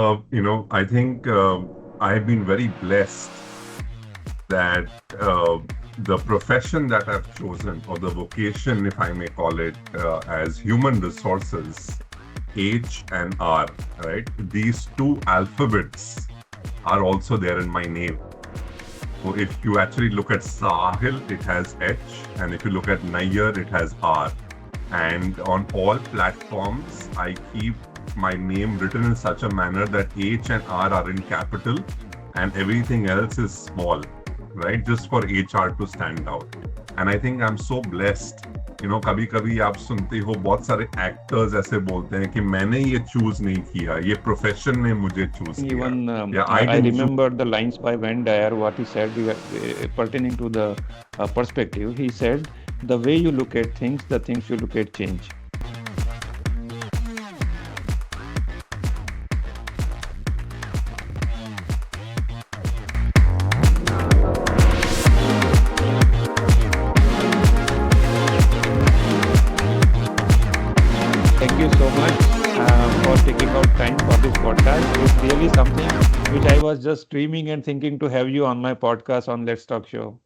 I think I've been very blessed that the profession that I've chosen, or the vocation, if I may call it, as human resources, H and R, right? These two alphabets are also there in my name. So if you actually look at Sahil, it has H, and if you look at Nayar, it has R. And on all platforms, I keep my name written in such a manner that H and R are in capital and everything else is small, right? Just for HR to stand out. And I think I'm so blessed. कभी कभी आप सुनते हो बहुत सारे actors ऐसे बोलते हैं कि मैंने ये चूज नहीं किया, ये प्रोफेशन ने मुझे चूज किया, Even या आई I didn't choose. remember the lines by Van Dyer, what he said pertaining to the perspective. He said, the way you look at things, the things you look at change. Thank you so much for taking out time for this podcast. It's really something which I was just dreaming and thinking to have you on my podcast on Let's Talk Show.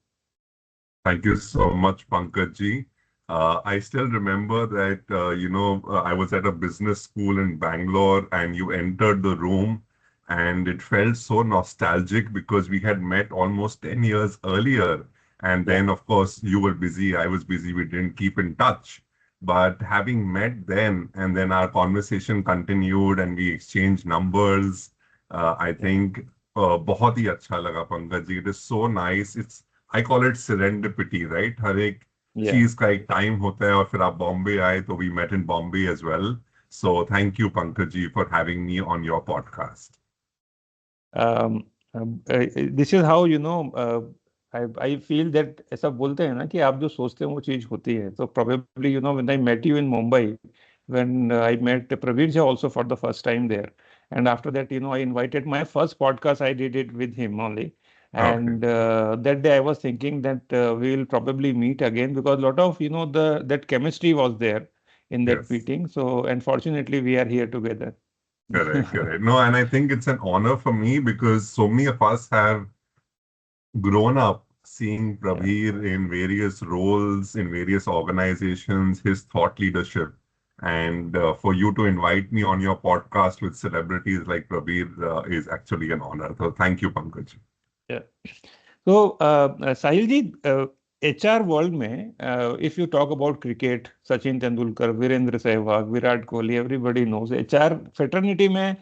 Thank you so much, Pankaj ji. I still remember that, I was at a business school in Bangalore and you entered the room and it felt so nostalgic because we had met almost 10 years earlier. And Yeah. then, of course, you were busy, I was busy, we didn't keep in touch. But having met then, and then our conversation continued and we exchanged numbers, I Yeah. think बहुत ही अच्छा लगा Pankaj ji. It is so nice. I call it serendipity, right? हर एक Yeah. चीज का एक time होता है और फिर आप बॉम्बे आए तो we met in Bombay as well. So thank you, Pankaj ji, for having me on your podcast. Um, this is how I feel that ऐसा बोलते हैं ना कि आप जो सोचते हैं वो चीज होती है. So probably when I met you in Mumbai, when I met Pravir Jha also for the first time there, and after that I invited my first podcast, I did it with him only. Okay. And that day I was thinking that we will probably meet again because a lot of the that chemistry was there in that Yes. meeting. So unfortunately we are here together. Correct. Correct. No, and I think it's an honor for me because so many of us have grown up seeing Yeah. Prabir in various roles, in various organizations, his thought leadership. And for you to invite me on your podcast with celebrities like Prabir is actually an honor. So thank you, Pankaj. Yeah. So, Sahil ji, HR world में, if you talk about cricket, Sachin Tendulkar, Virendra Sehwag, Virat Kohli, everybody knows. HR fraternity में,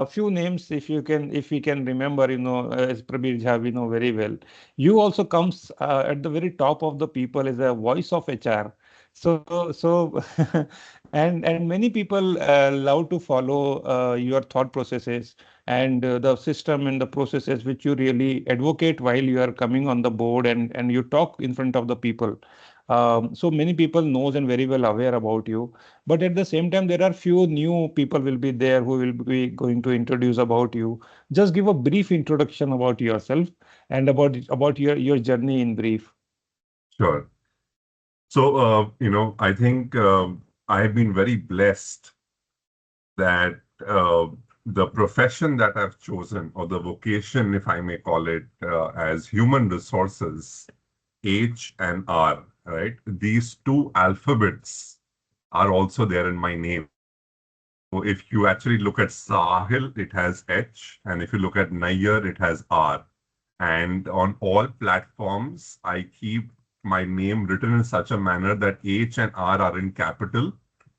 few names, if we can remember, as Prabir Jha, we know very well. You also comes at the very top of the people as a voice of HR. So, and many people love to follow your thought processes and the system and the processes which you really advocate while you are coming on the board and you talk in front of the people. So many people knows and very well aware about you, but at the same time there are few new people will be there who will be going to introduce about you. Just give a brief introduction about yourself and about your journey in brief. Sure. So, I think I've been very blessed that the profession that I've chosen, or the vocation, if I may call it, as human resources, H and R, right? These two alphabets are also there in my name. So if you actually look at Sahil, it has H, and if you look at Nayar, it has R. And on all platforms, I keep my name written in such a manner that H and R are in capital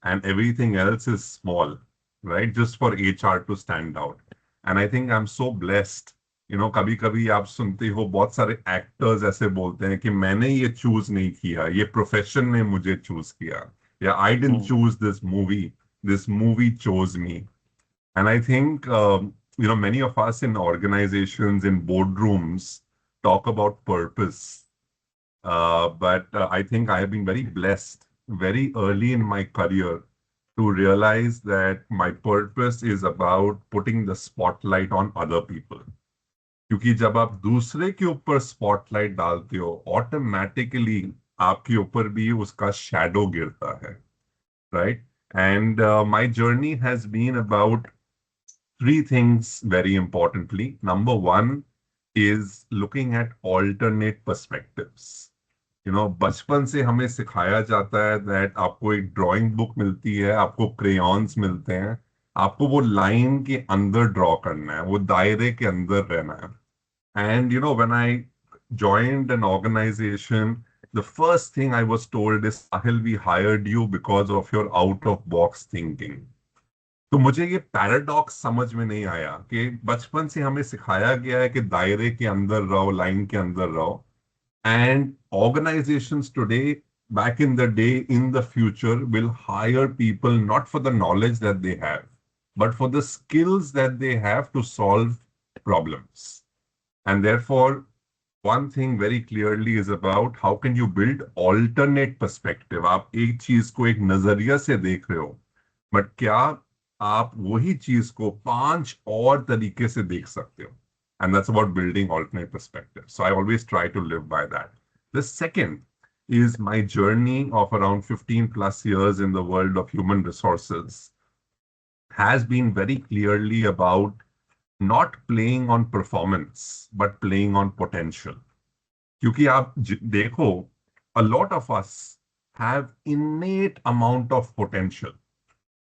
and everything else is small, right? Just for HR to stand out. And I think I'm so blessed. कभी कभी आप सुनते हो बहुत सारे actors ऐसे बोलते हैं कि मैंने ये चूज नहीं किया, ये प्रोफेशन ने मुझे चूज किया, या I didn't Hmm. Choose this movie chose me. And I think, many of us in organizations, in boardrooms, talk about purpose. But I think I have been very blessed very early in my career to realize that my purpose is about putting the spotlight on other people. क्योंकि जब आप दूसरे के ऊपर spotlight डालते हो, automatically आपके ऊपर भी उसका शैडो गिरता है, right? And my journey has been about three things very importantly. Number one is looking at alternate perspectives. बचपन से हमें सिखाया जाता है दैट आपको एक ड्राइंग बुक मिलती है, आपको क्रेयॉन्स मिलते हैं, आपको वो लाइन के अंदर ड्रॉ करना है, वो दायरे के अंदर रहना है. And when I joined an organization, the first thing I was told is, Sahil, we hired you because of your out of box thinking. तो मुझे ये पैराडॉक्स समझ में नहीं आया कि बचपन से हमें सिखाया गया है कि दायरे के अंदर रहो, लाइन के अंदर रहो. And organizations today, back in the day, in the future, will hire people not for the knowledge that they have, but for the skills that they have to solve problems. And therefore, one thing very clearly is about how can you build alternate perspective. आप एक चीज को एक नजरिया से देख रहे हो, बट क्या आप वही चीज को पांच और तरीके से देख सकते हो? And that's about building alternate perspective. So I always try to live by that. The second is my journey of around 15 plus years in the world of human resources has been very clearly about not playing on performance, but playing on potential. क्योंकि आप देखो, a lot of us have innate amount of potential.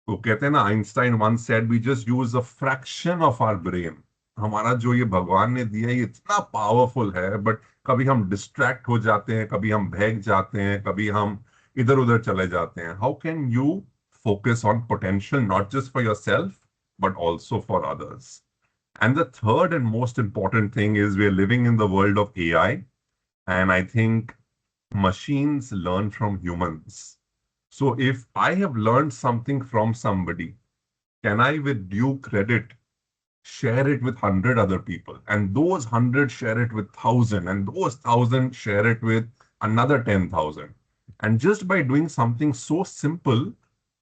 तो कहते हैं ना, Einstein once said, we just use a fraction of our brain. हमारा जो ये भगवान ने दिया है ये इतना पावरफुल है, बट कभी हम डिस्ट्रैक्ट हो जाते हैं, कभी हम भाग जाते हैं, कभी हम इधर उधर चले जाते हैं. How can you focus on potential, not just for yourself, but also for others? And the third and most important thing is we're living in the world of AI, and I think machines learn from humans. So if I have learned something from somebody, can I, with due credit, share it with 100 other people? And those 100 share it with 1,000, and those 1,000 share it with another 10,000. And just by doing something so simple,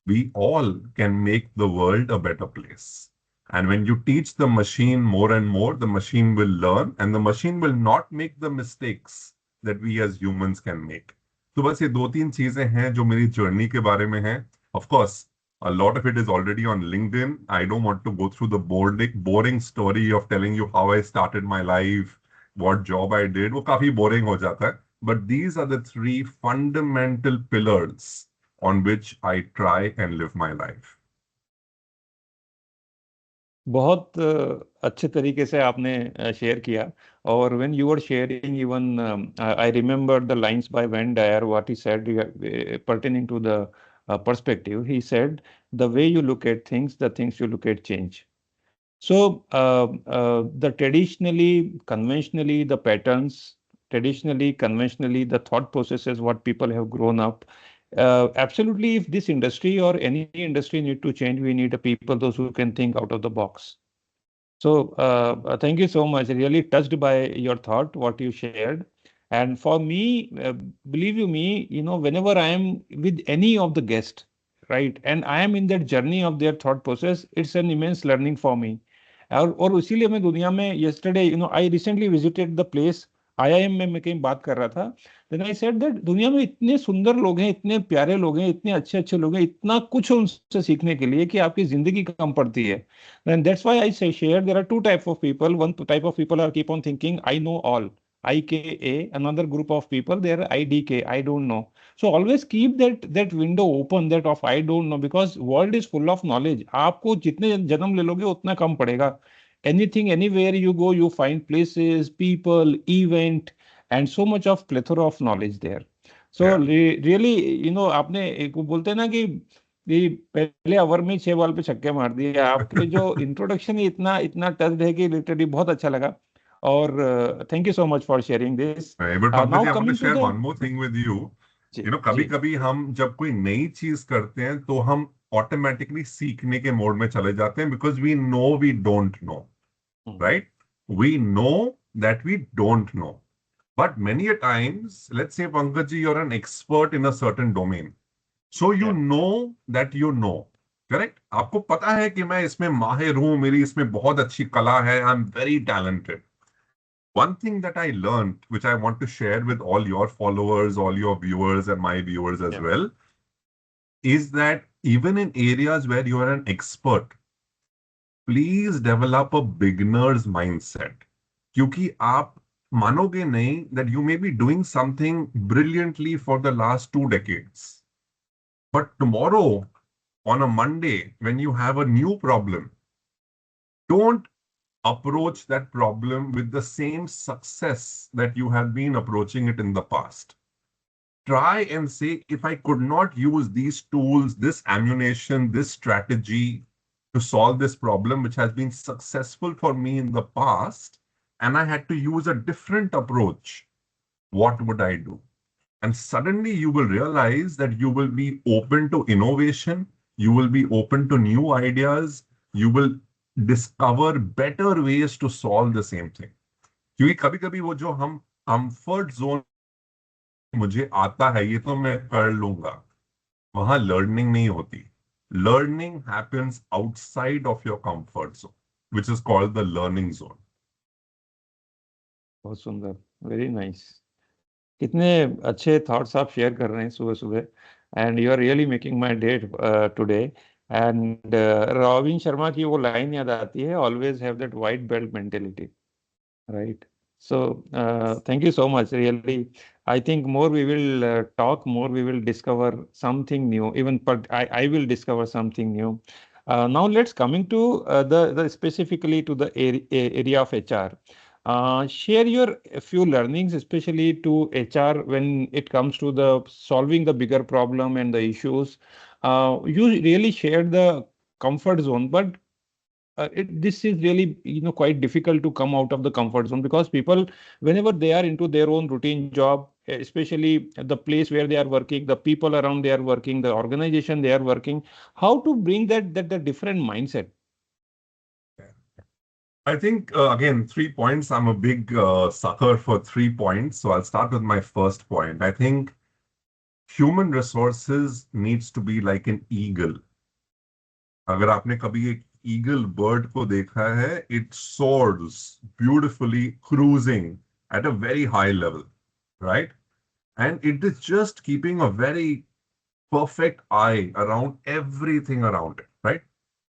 we all can make the world a better place. And when you teach the machine more and more, the machine will learn, and the machine will not make the mistakes that we as humans can make. तो बस ये दो तीन चीजें हैं जो मेरी journey के बारे में हैं. Of course, a lot of it is already on LinkedIn. I don't want to go through the boring story of telling you how I started my life, what job I did. वो काफी boring हो जाता है. But these are the three fundamental pillars on which I try and live my life. बहुत अच्छे तरीके से आपने शेयर किया. और when you were sharing, even I remember the lines by Wayne Dyer, what he said pertaining to the perspective. He said, the way you look at things, the things you look at change. So the conventionally, the patterns, traditionally, conventionally, the thought processes, what people have grown up. Absolutely, if this industry or any industry need to change, we need a people, those who can think out of the box. So thank you so much. Really touched by your thought, what you shared. And for me, believe you me, whenever I am with any of the guests, right, and I am in that journey of their thought process, it's an immense learning for me. और इसीलिए मैं दुनिया में yesterday, I recently visited the place. IIM में मैं कहीं बात कर रहा था. Then I said that दुनिया में इतने सुंदर लोग हैं, इतने प्यारे लोग हैं, इतने अच्छे अच्छे लोग हैं, इतना कुछ उनसे सीखने के लिए कि आपकी जिंदगी कम पड़ती है. And that's why I say share. There are two type of people. One type of people are keep on thinking, I know all. IKA. Another group of people, they are IDK. I don't know. So always keep that window open, that of I don't know, because world is full of knowledge. आपको जितने जन्म ले लोगे उतना कम पड़ेगा. Anything, anywhere you go, you find places, people, event, and so much of plethora of knowledge there. So Yeah. really, आपने एक वो बोलते हैं ना कि पहले ओवर में 6 बॉल पे छक्के मार दिए. आपके जो इंट्रोडक्शन ही इतना इतना टच्ड है कि लिटरली बहुत अच्छा लगा. और thank you so much for sharing this. Right. But Pankaj, now I want to coming to share the. one more thing with you. जी कभी जी. कभी हम जब कोई नई चीज करते हैं तो हम ऑटोमेटिकली सीखने के मोड में चले जाते हैं because we don't know, right? We know that we don't know. But many a times, let's say, Pankaj ji, you're an expert in a certain domain. So you know that you know. Correct? आपको पता है कि मैं इसमें माहिर हूं, मेरी इसमें बहुत अच्छी कला है, I am very talented. One thing that I learned, which I want to share with all your followers, all your viewers, and my viewers as well, is that even in areas where you are an expert, please develop a beginners mindset, क्योंकि आप मानोगे नहीं that you may be doing something brilliantly for the last 2 decades, but tomorrow on a Monday when you have a new problem, don't approach that problem with the same success that you have been approaching it in the past. Try and say, if I could not use these tools, this ammunition, this strategy to solve this problem, which has been successful for me in the past, and I had to use a different approach, what would I do? And suddenly you will realize that you will be open to innovation, you will be open to new ideas, you will discover better ways to solve the same thing. क्योंकि कभी कभी वो जो हम comfort zone में रहते हैं कि नहीं मुझे आता है ये तो मैं कर लूंगा, वहां लर्निंग नहीं होती. Learning happens outside of your comfort zone, which is called the learning zone. बहुत सुंदर, वेरी नाइस। कितने अच्छे थॉट्स आप शेयर कर रहे हैं सुबह सुबह, and you are really making my day today. And Robin Sharma की वो लाइन याद आती है, always have that white belt mentality, right? So, thank you so much. Really, I think more we will talk, more we will discover something new. Even, but I will discover something new. Now, let's coming to the specifically to the area of HR. Share your few learnings, especially to HR when it comes to the solving the bigger problem and the issues. You really shared the comfort zone, but this is really quite difficult to come out of the comfort zone, because people, whenever they are into their own routine job, especially at the place where they are working, the people around they are working, the organization they are working, how to bring that the different mindset? I think, again, 3 points. I'm a big sucker for 3 points. So I'll start with my first point. I think human resources needs to be like an eagle. अगर आपने कभी एक eagle bird को देखा है, it soars beautifully, cruising at a very high level, right? And it is just keeping a very perfect eye around everything around it, right?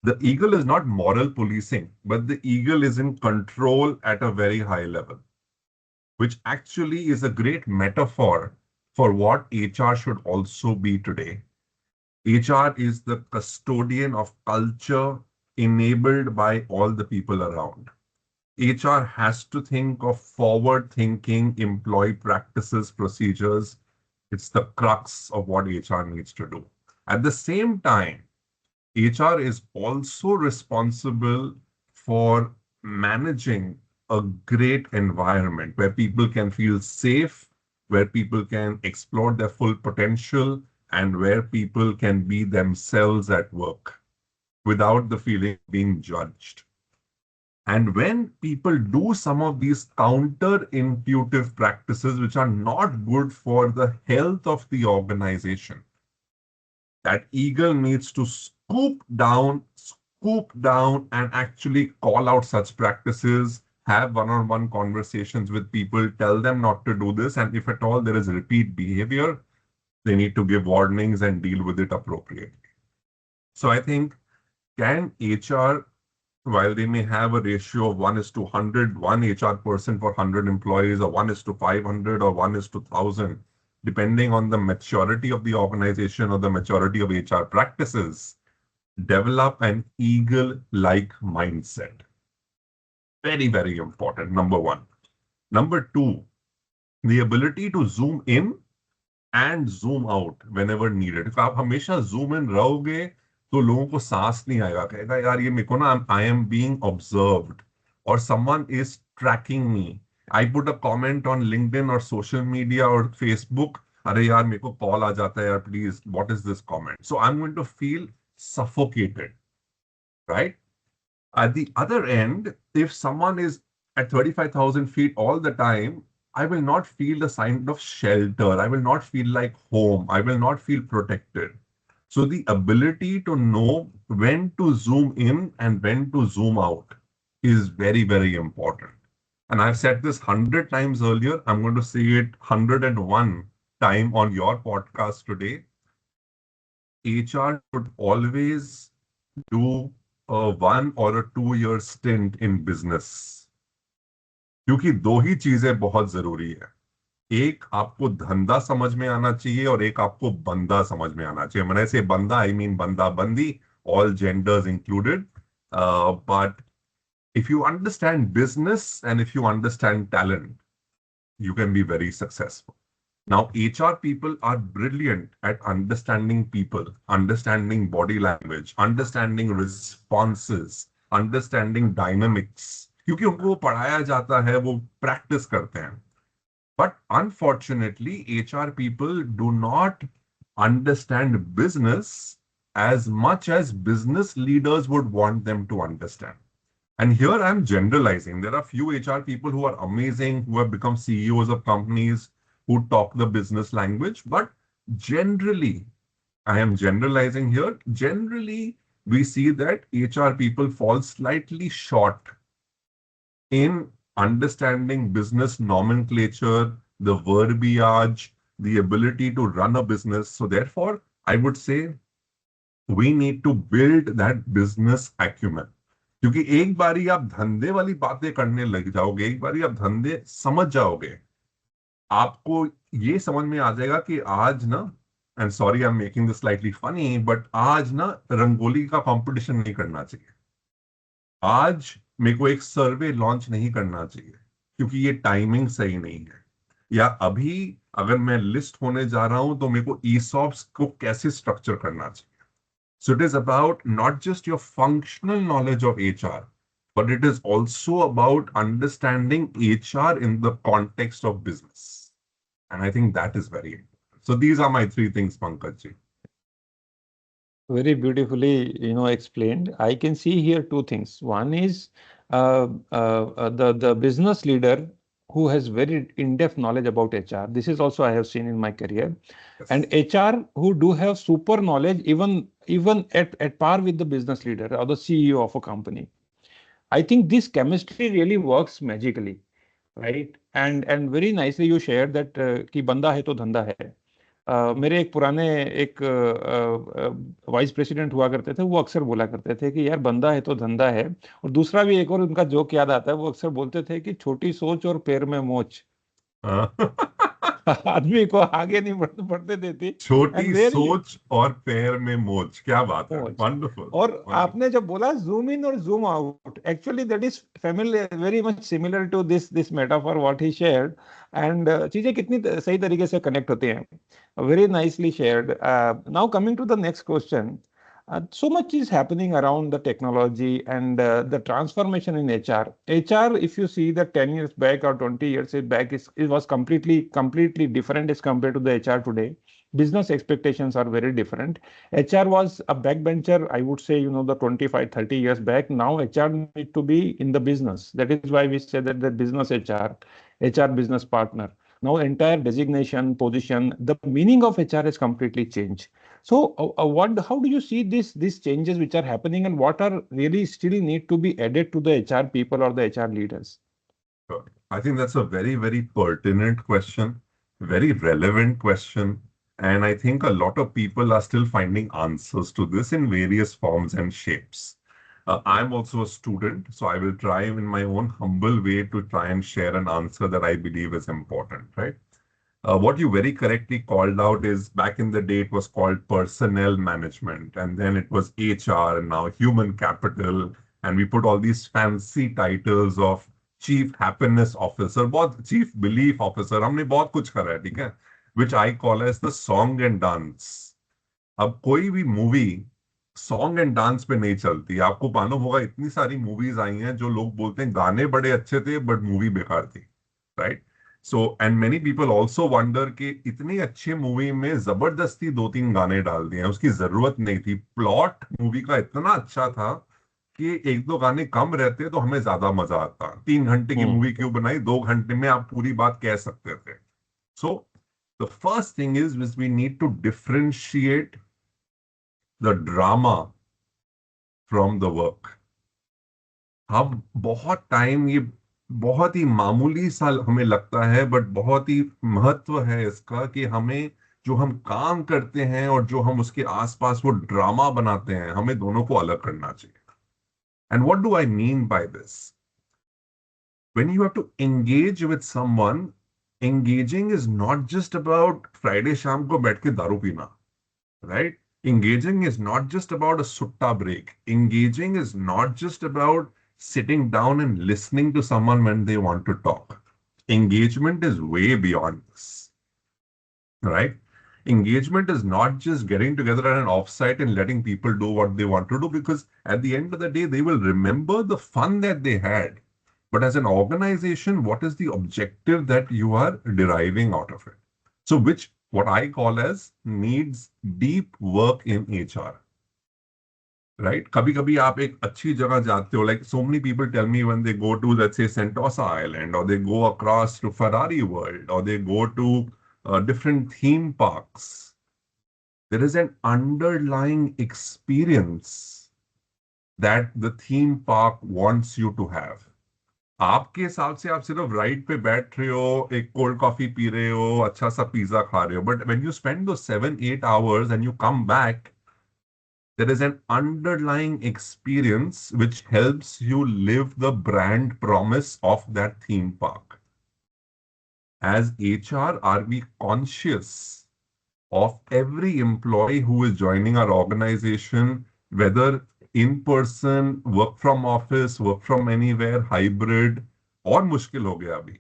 The eagle is not moral policing, but the eagle is in control at a very high level, which actually is a great metaphor for what HR should also be today. HR is the custodian of culture enabled by all the people around. HR has to think of forward thinking employee practices, procedures. It's the crux of what HR needs to do. At the same time, HR is also responsible for managing a great environment where people can feel safe, where people can explore their full potential, and where people can be themselves at work without the feeling of being judged. And when people do some of these counterintuitive practices, which are not good for the health of the organization, that eagle needs to scoop down, and actually call out such practices, have one-on-one conversations with people, tell them not to do this, and if at all there is repeat behavior, they need to give warnings and deal with it appropriately. So I think, can HR, while they may have a ratio of 1:100, one HR person for 100 employees, or 1:500, or 1:1000, depending on the maturity of the organization or the maturity of HR practices, develop an eagle-like mindset. Very, very important, number one. Number two, the ability to zoom in and zoom out whenever needed. if आप हमेशा zoom in रहोगे तो लोगों को सांस नहीं आएगा, कहेगा यार ये मेरे को ना, I am being observed or someone is tracking me. I put a comment on LinkedIn or social media or Facebook, अरे यार मेरे को कॉल आ जाता है यार, please, what is this comment? So I'm going to feel suffocated, right? At the other end, if someone is at 35,000 feet all the time, I will not feel the sign of shelter. I will not feel like home. I will not feel protected. So the ability to know when to zoom in and when to zoom out is very, very important. And I've said this 100 times earlier. I'm going to say it 101 time on your podcast today. HR should always do 1 or a 2 year stint in business, क्योंकि दो ही चीजें बहुत जरूरी है। एक आपको धंधा समझ में आना चाहिए और एक आपको बंदा समझ में आना चाहिए। मैंने से बंदा आई मीन बंदा बंदी, all genders included. But if you understand business and if you understand talent, you can be very successful. Now, HR people are brilliant at understanding people, understanding body language, understanding responses, understanding dynamics. क्योंकि उनको वो पढ़ाया जाता है, वो practice करते हैं। But unfortunately, HR people do not understand business as much as business leaders would want them to understand. And here I'm generalizing. There are few HR people who are amazing, who have become CEOs of companies, who talk the business language. But generally, I am generalizing here. Generally, we see that HR people fall slightly short in understanding business nomenclature, the verbiage, the ability to run a business. So therefore, I would say we need to build that business acumen. क्योंकि एक बारी आप धंधे वाली बातें करने लग जाओगे, एक बारी आप धंधे समझ जाओगे, आपको ये समझ में आ जाएगा कि आज ना, and sorry I am making this slightly funny, but आज ना रंगोली का कंपटीशन नहीं करना चाहिए। आज मेरे को एक सर्वे लॉन्च नहीं करना चाहिए क्योंकि ये टाइमिंग सही नहीं है। या अभी अगर मैं लिस्ट होने जा रहा हूं तो मेरे को ईसॉप्स को कैसे स्ट्रक्चर करना चाहिए। So it is about not just your functional knowledge of HR, but it is also about understanding HR in the context of business. And I think that is very important. So these are my three things, Pankaj ji. Very beautifully, explained. I can see here two things. One is the business leader who has very in-depth knowledge about HR. This is also I have seen in my career, and Yes. HR who do have super knowledge, even at par with the business leader or the CEO of a company. I think this chemistry really works magically, right? And very nicely you shared that कि बंदा है तो धंधा है। मेरे एक पुराने एक वाइस प्रेसिडेंट हुआ करते थे, वो अक्सर बोला करते थे कि यार बंदा है तो धंधा है। और दूसरा भी एक और उनका जोक याद आता है, वो अक्सर बोलते थे कि छोटी सोच और पैर में मोच आदमी को आगे नहीं बढ़ते देती। एंड छोटी वेयर सोच और पैर में मोच, क्या बात है, पहुंच। वंडरफुल। और आपने जब बोला जूम इन और zoom out, actually that is familiar, very much similar to this metaphor what he shared. And चीजें कितनी सही तरीके से कनेक्ट होती हैं, very nicely shared. Now coming to the next question, so much is happening around the technology and the transformation in HR. HR, if you see that 10 years back or 20 years back, it was completely different as compared to the HR today. Business expectations are very different. HR was a backbencher, I would say, the 25, 30 years back. Now HR need to be in the business. That is why we say that the business HR business partner. Now entire designation, position, the meaning of HR has completely changed. So how do you see these changes which are happening, and what are really still need to be added to the HR people or the HR leaders? Sure. I think that's a very, very pertinent question, very relevant question. And I think a lot of people are still finding answers to this in various forms and shapes. I'm also a student, so I will try in my own humble way to try and share an answer that I believe is important, right? What you very correctly called out is back in the day, it was called personnel management, and then it was HR, and now human capital. And we put all these fancy titles of chief happiness officer, बहुत chief belief officer, हमने बहुत कुछ करा है, ठीक है? Which I call as the song and dance. अब कोई भी मूवी सॉन्ग एंड डांस पे नहीं चलती। आपको मालूम होगा इतनी सारी मूवीज आई हैं जो लोग बोलते हैं गाने बड़े अच्छे थे बट मूवी बेकार थी, right? So and many people also wonder कि इतनी अच्छी मूवी में जबरदस्ती 2-3 गाने डाल दिए हैं, उसकी जरूरत नहीं थी। प्लॉट मूवी का इतना अच्छा था कि 1-2 गाने कम रहते तो हमें ज्यादा मजा आता। 3 घंटे की मूवी क्यों बनाई, 2 घंटे में आप पूरी बात कह सकते थे। So the first thing is we need to differentiate the drama from the work. हम बहुत टाइम, ये बहुत ही मामूली सा हमें लगता है बट बहुत ही महत्व है इसका कि हमें जो हम काम करते हैं और जो हम उसके आसपास वो ड्रामा बनाते हैं, हमें दोनों को अलग करना चाहिए। And what do I mean by this? When you have to engage with someone, engaging is not just about Friday sham ko baith ke daru pina, right? Engaging is not just about a sutta break. Engaging is not just about sitting down and listening to someone when they want to talk. Engagement is way beyond this, right? Engagement is not just getting together at an offsite and letting people do what they want to do, because at the end of the day, they will remember the fun that they had. But as an organization, what is the objective that you are deriving out of it? So, which what I call as needs deep work in HR, right? कभी कभी आप एक अच्छी जगह जाते हो, like so many people tell me when they go to, let's say, Sentosa Island, or they go across to Ferrari World, or they go to different theme parks, there is an underlying experience that the theme park wants you to have. आपके हिसाब से आप सिर्फ ride पे बैठ रहे हो, एक कोल्ड कॉफी पी रहे हो, अच्छा सा पिज्जा खा रहे हो, बट व्हेन यू स्पेंड दो 7-8 hours and you come back, there is an underlying experience which helps you live the brand promise of that theme park. As HR, are we conscious of every employee who is joining our organization, whether in person, work from office, work from anywhere, hybrid, or मुश्किल हो गया अभी?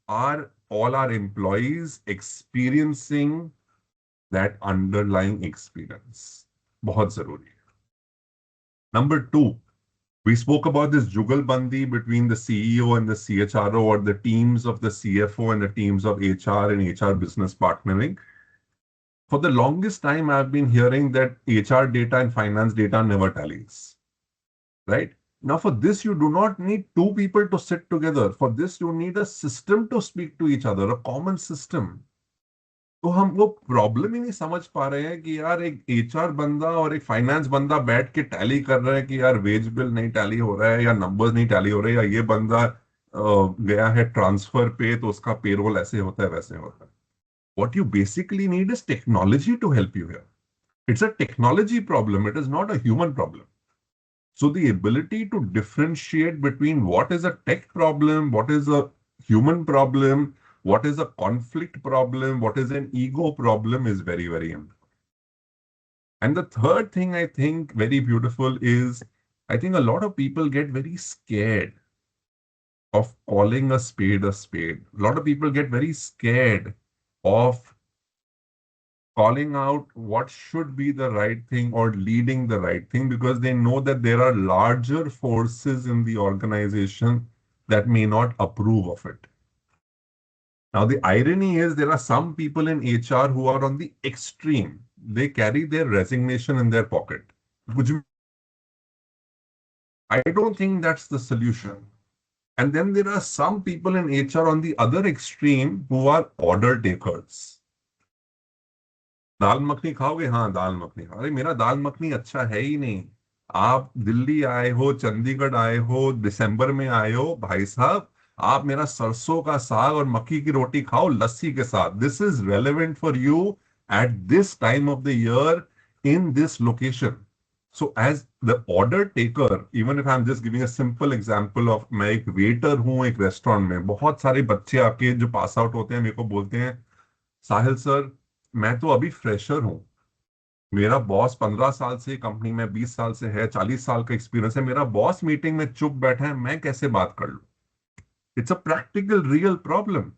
Are all our employees experiencing that underlying experience? बहुत जरूरी है. Number two, we spoke about this jugalbandi between the CEO and the CHRO, or the teams of the CFO and the teams of HR and HR business partnering. For the longest time, I've been hearing that HR data and finance data never tallies, right? Now, for this, you do not need two people to sit together. For this, you need a system to speak to each other, a common system. तो हम वो problem ही नहीं समझ पा रहे हैं कि यार एक एचआर बंदा और एक फाइनेंस बंदा बैठ के टैली कर रहा है कि यार वेज बिल नहीं टैली हो रहा है, या नंबर्स नहीं टैली हो रहे, या ये बंदा गया है ट्रांसफर पे तो उसका पेरोल ऐसे होता है वैसे होता है. What you basically need is technology to help you here. It's a technology problem. It is not a human problem. So the ability to differentiate between what is a tech problem, what is a human problem, what is a conflict problem, what is an ego problem is very, very important. And the third thing I think very beautiful is, I think a lot of people get very scared of calling a spade a spade. A lot of people get very scared of calling out what should be the right thing or leading the right thing, because they know that there are larger forces in the organization that may not approve of it. Now, the irony is there are some people in HR who are on the extreme. They carry their resignation in their pocket. I don't think that's the solution. And then there are some people in HR on the other extreme who are order takers. दाल मखनी खाओगे? हाँ, दाल मखनी खाओ. अरे मेरा दाल मखनी अच्छा है ही नहीं. आप दिल्ली आए हो, चंडीगढ़ आए हो, दिसंबर में आए हो, भाई साहब आप मेरा सरसों का साग और मक्की की रोटी खाओ लस्सी के साथ. This is relevant for you at this time of the year in this location. So as the order taker, even if I'm just giving a simple example of, मैं एक वेटर हूँ एक रेस्टोरेंट में, बहुत सारे बच्चे आके जो पास आउट होते हैं मेरे को बोलते हैं, साहिल सर मैं तो अभी फ्रेशर हूँ, मेरा बॉस 15 साल से कंपनी में, 20 साल से है, 40 साल का एक्सपीरियंस है, मेरा बॉस मीटिंग में चुप बैठा है, मैं कैसे बात कर लूं? It's a practical real problem.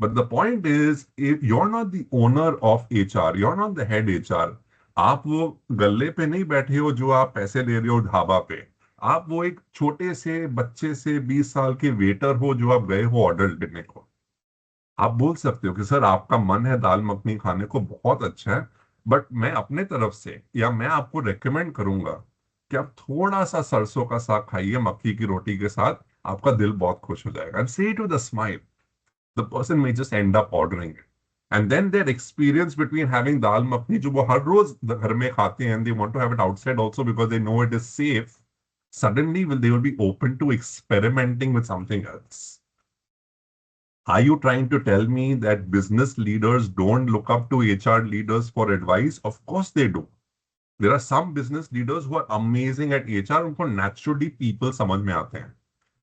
But the point is, if you are not the owner of HR, you are not the head HR, आप वो गल्ले पे नहीं बैठे हो जो आप पैसे ले रहे हो ढाबा पे, आप वो एक छोटे से बच्चे से 20 साल के वेटर हो जो आप गए हो ऑर्डर देने को. आप बोल सकते हो कि सर आपका मन है दाल मखनी खाने को, बहुत अच्छा है, बट मैं अपने तरफ से या मैं आपको रेकमेंड करूंगा कि आप थोड़ा सा सरसों का साग खाइए मक्की की रोटी के साथ, आपका दिल बहुत खुश हो जाएगा. And say it with a smile. The person may just end up ordering it. And then their experience between having dal makhani जो वो हर रोज घर में खाते हैं, and they want to have it outside also because they know it is safe, suddenly will they will be open to experimenting with something else. Are you trying to tell me that business leaders don't look up to HR leaders for advice? Of course they do. There are some business leaders who are amazing at HR, उनको naturally people समझ में आते हैं.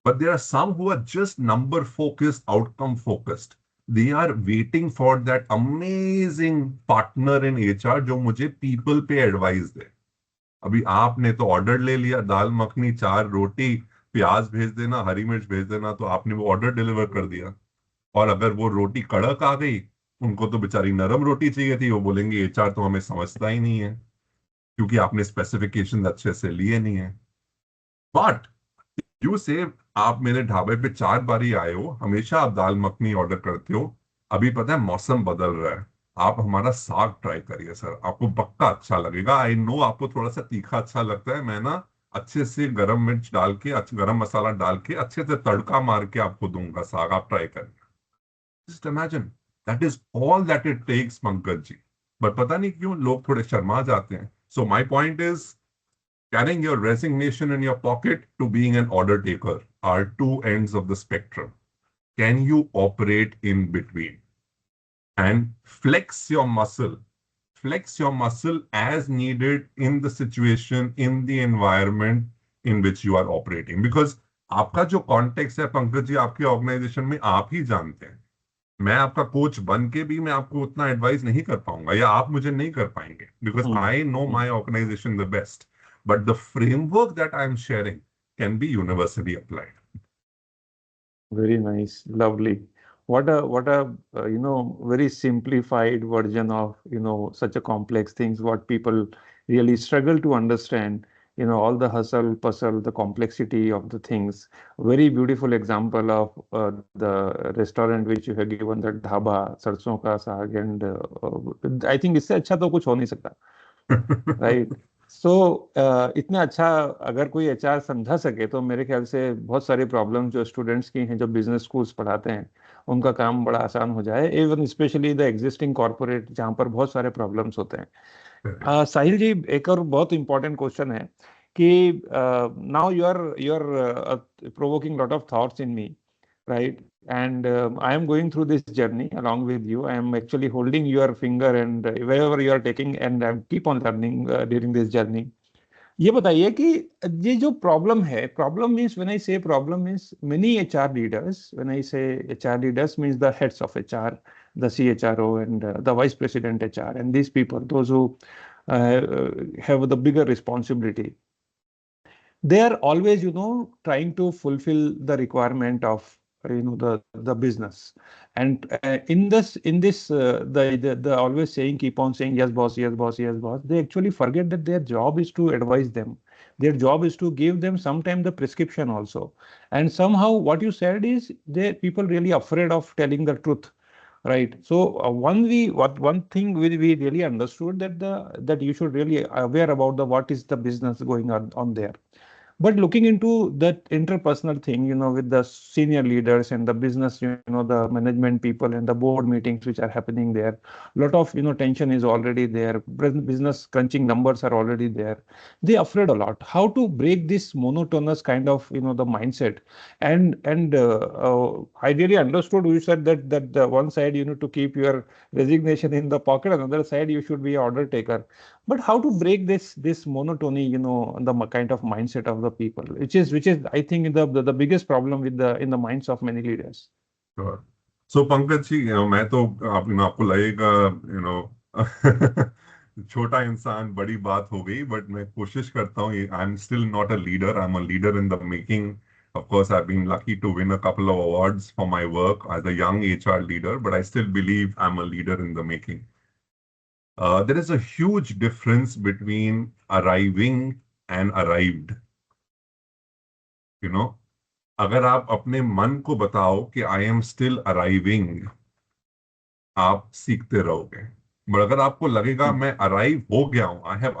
But there are some who are just number focused, outcome focused. They are waiting for that amazing partner in HR जो मुझे people पे advice दे. अभी आपने तो ऑर्डर ले लिया, दाल मखनी, 4 रोटी, प्याज भेज देना, हरी मिर्च भेज देना, तो आपने वो ऑर्डर डिलीवर कर दिया. और अगर वो रोटी कड़क आ गई, उनको तो बेचारी नरम रोटी चाहिए थी, वो बोलेंगे एचआर तो हमें समझता ही नहीं है, क्योंकि आपने स्पेसिफिकेशन अच्छे से लिए नहीं है. बट यू से आप मेरे ढाबे पे 4 बारी आए हो, हमेशा आप दाल मखनी ऑर्डर करते हो. अभी पता है मौसम बदल रहा है, आप हमारा साग ट्राई करिए सर, आपको पक्का अच्छा लगेगा. आई नो आपको थोड़ा सा तीखा अच्छा लगता है, मैं ना अच्छे से गरम मिर्च डाल के, गरम मसाला डाल के अच्छे से तड़का मार के आपको दूंगा साग, आप ट्राई करिए. Just imagine, that is all that it takes Pankaj ji. But पता नहीं क्यों लोग थोड़े शर्मा जाते हैं. So my point is, carrying your resignation in your pocket to being an order taker are two ends of the spectrum. Can you operate in between and flex your muscle as needed in the situation, in the environment in which you are operating? Because आपका जो context है पंकज जी आपके organisation में, आप ही जानते हैं. मैं आपका कोच बन के भी मैं आपको उतना एडवाइस नहीं कर पाऊंगा, या आप मुझे नहीं कर पाएंगे, because I know my organisation the best. But the framework that I'm sharing can be universally applied. Very nice, lovely. What a very simplified version of such a complex things. What people really struggle to understand. All the hustle, bustle, the complexity of the things. Very beautiful example of the restaurant which you have given, the dhaba, सरसों का साग, and I think इससे अच्छा तो कुछ हो नहीं सकता, राइट. सो इतना अच्छा अगर कोई एचआर समझा सके तो मेरे ख्याल से बहुत सारे प्रॉब्लम जो स्टूडेंट्स की हैं जो बिजनेस स्कूल्स पढ़ाते हैं उनका काम बड़ा आसान हो जाए, even specially the existing corporate जहाँ पर बहुत सारे प्रॉब्लम्स होते हैं. साहिल जी, एक और बहुत इंपॉर्टेंट क्वेश्चन है कि now you are provoking lot of thoughts in me, right? And I am going through this journey along with you. I am actually holding your finger and wherever you are taking, and I keep on learning during this journey. ये बताइए कि ये जो problem है, problem means when I say problem means many HR leaders, when I say HR leaders means the heads of HR, the CHRO and the vice president HR, and these people, those who have the bigger responsibility, they are always trying to fulfill the requirement of the business. And in this the always saying, keep on saying yes boss, yes boss, yes boss, they actually forget that their job is to advise them, their job is to give them sometime the prescription also. And somehow what you said is they people really afraid of telling the truth, right? So one thing we really understood that you should really aware about the what is the business going on there. But looking into that interpersonal thing, with the senior leaders and the business, the management people and the board meetings which are happening there, a lot of, tension is already there. Business crunching numbers are already there. They afraid a lot. How to break this monotonous kind of, the mindset? And I really understood you said that the one side you need to keep your resignation in the pocket, another side you should be an order taker. But how to break this monotony, the kind of mindset of the people, which is I think the biggest problem with the in the minds of many leaders. Sure. So Pankaj ji, मैं तो आपको लगेगा छोटा इंसान, बड़ी बात हो गई, बट मैं कोशिश करता हूँ. I am still not a leader, I am a leader in the making. Of course, I've been lucky to win a couple of awards for my work as a young HR leader, but I still believe I'm a leader in the making. There is a huge difference between arriving and arrived. You know, अगर आप अपने मन को बताओ कि I am still arriving, आप सीखते रहोगे. बट अगर आपको लगेगा मैं अराइव हो गया हूं, आई हैव